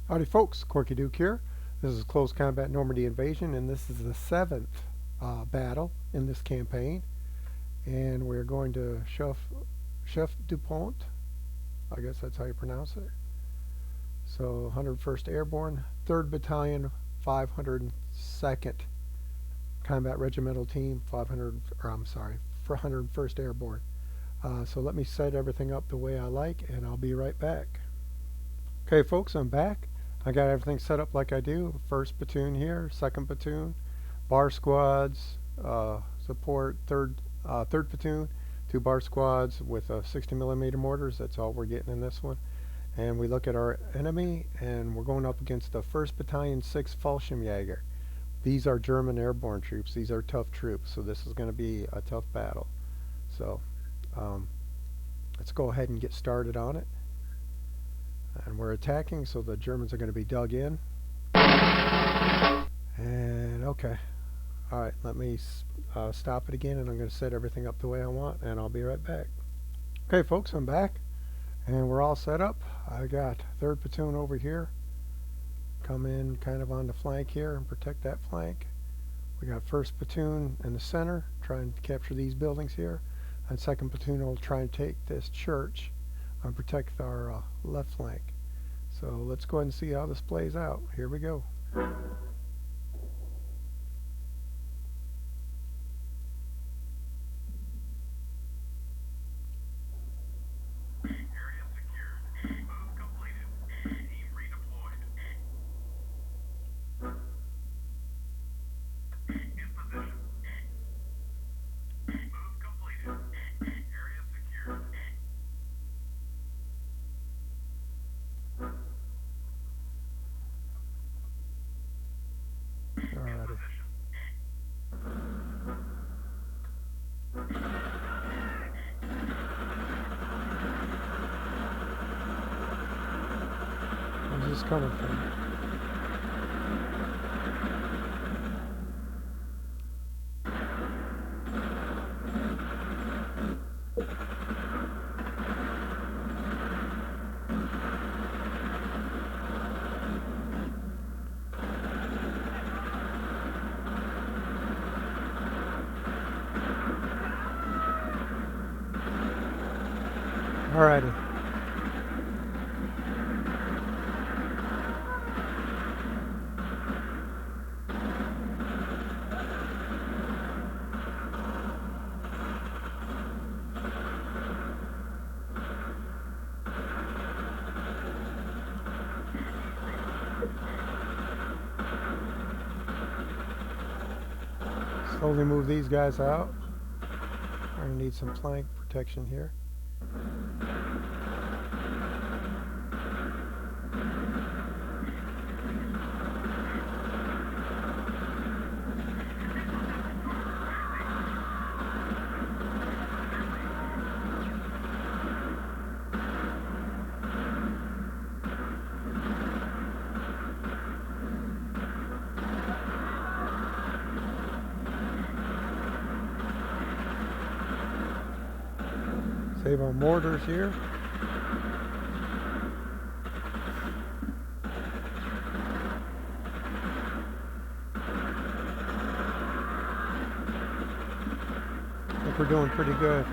Howdy folks, Corky Duke here. This is Close Combat Normandy Invasion, and this is the 7th battle in this campaign. And we're going to Chef du Pont. I guess that's how you pronounce it. So 101st Airborne, 3rd Battalion, 502nd Combat Regimental Team, 101st Airborne. So let me set everything up the way I like, and I'll be right back. Okay folks, I'm back. I got everything set up like I do. First platoon here, second platoon, bar squads, support third platoon, 2 bar squads with 60mm mortars. That's all we're getting in this one. And we look at our enemy, and we're going up against the 1st Battalion 6 Fallschirmjager. These are German airborne troops. These are tough troops, so this is going to be a tough battle. So let's go ahead and get started on it. And we're attacking, so the Germans are going to be dug in. And okay. Alright, let me stop it again, and I'm going to set everything up the way I want, and I'll be right back. Okay folks, I'm back, and we're all set up. I got 3rd platoon over here. Come in kind of on the flank here and protect that flank. We got 1st platoon in the center, trying to capture these buildings here. And 2nd platoon will try and take this church and protect our left flank. So let's go ahead and see how this plays out. Here we go. Area secured. Move completed. Team redeployed. In position. Move completed. Area secured. Alrighty. Where's this coming from? Alrighty. Slowly move these guys out. We're going to need some flank protection here. Save our mortars here. I think we're doing pretty good.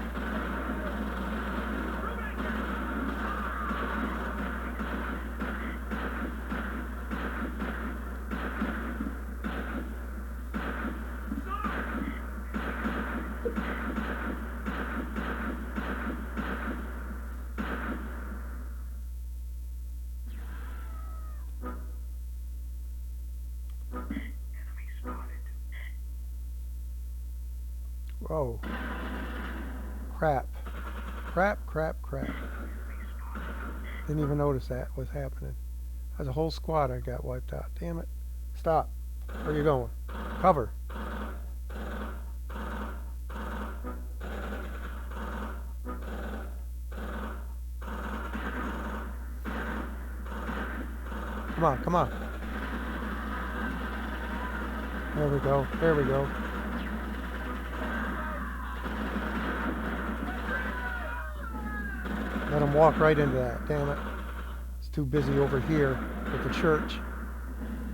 Enemy spotted. Whoa. Crap. Crap, crap, crap. Enemy spotted. Didn't even notice that was happening. There's a whole squad I got wiped out. Damn it. Stop. Where are you going? Cover. Come on, come on. There we go. There we go. Let him walk right into that. Damn it. It's too busy over here. with the church.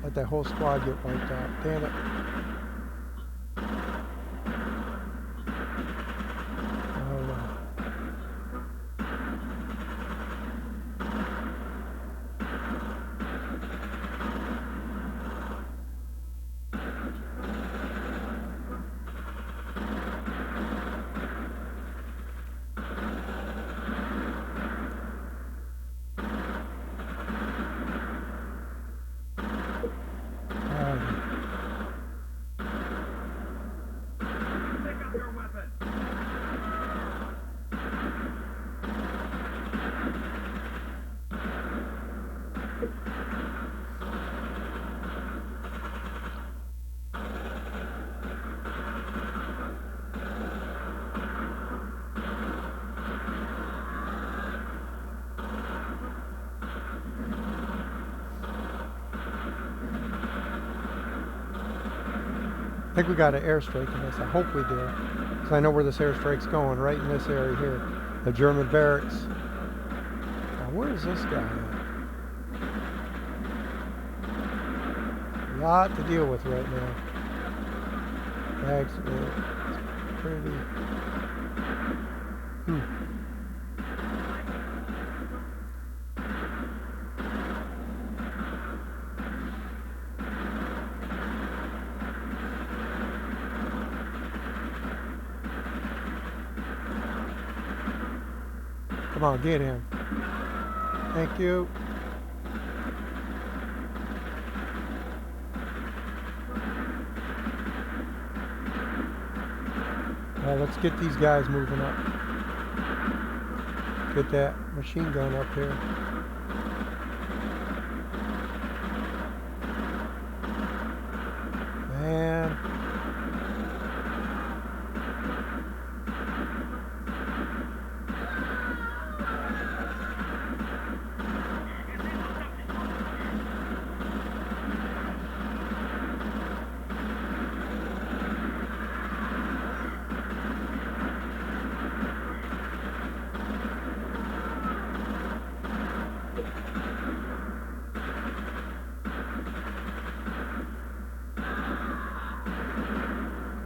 Let that whole squad get wiped out. Damn it. Oh well. Pick up your weapon. I think we got an airstrike in this. I hope we do. Because I know where this airstrike's going, right in this area here. The German barracks. Now, where is this guy at? A lot to deal with right now. Bags, it's pretty... Come on, get him. Thank you. Well, let's get these guys moving up. Get that machine gun up here. Man.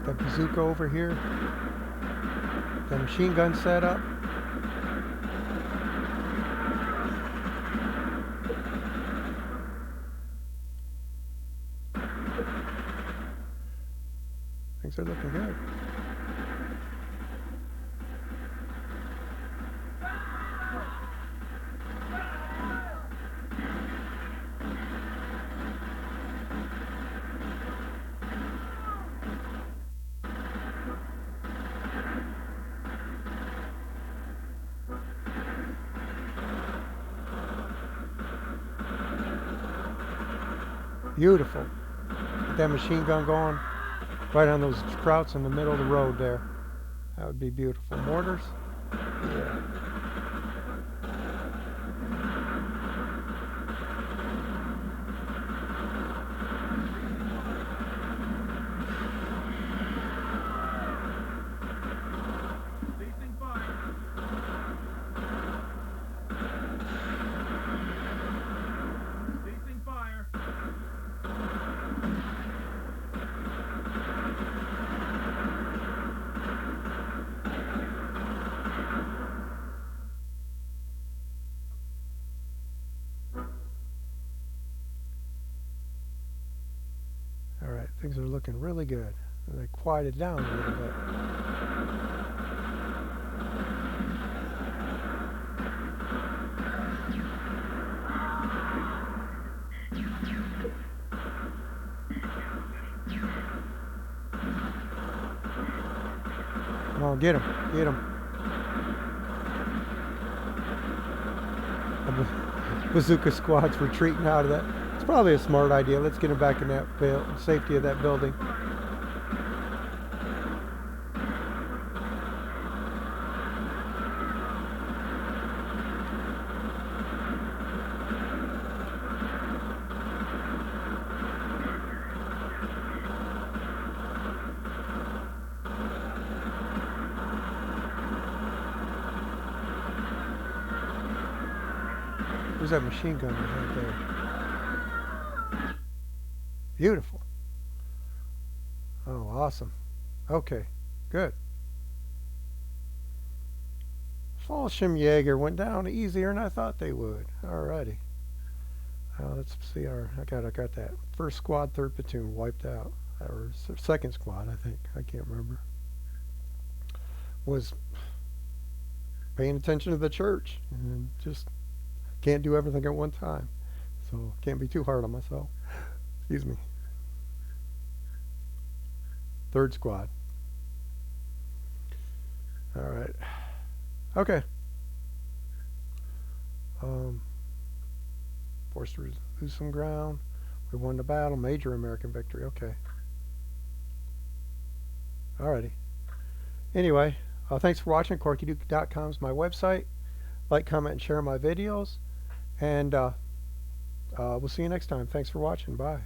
The bazooka over here. The machine gun set up. Things are looking good. Beautiful. Get that machine gun going right on those sprouts in the middle of the road there. That would be beautiful. Mortars? Yeah. Ceasing fire. Ceasing fire. All right, things are looking really good. They quieted down a little bit. Come on, get him, get him. The bazooka squad's retreating out of that. It's probably a smart idea. Let's get him back in that safety of that building. Where's that machine gun right there? Beautiful. Oh, awesome. Okay, good. Fallschirmjager went down easier than I thought they would. Alrighty. Let's see I got that. First squad, 3rd platoon wiped out. Or second squad, I think. I can't remember. Was paying attention to the church and just can't do everything at one time. So can't be too hard on myself. Excuse me. 3rd squad. Alright. Okay. Forced to lose some ground. We won the battle. Major American victory. Okay. Alrighty. Anyway, thanks for watching. CorkyDuke.com is my website. Like, comment, and share my videos. And we'll see you next time. Thanks for watching. Bye.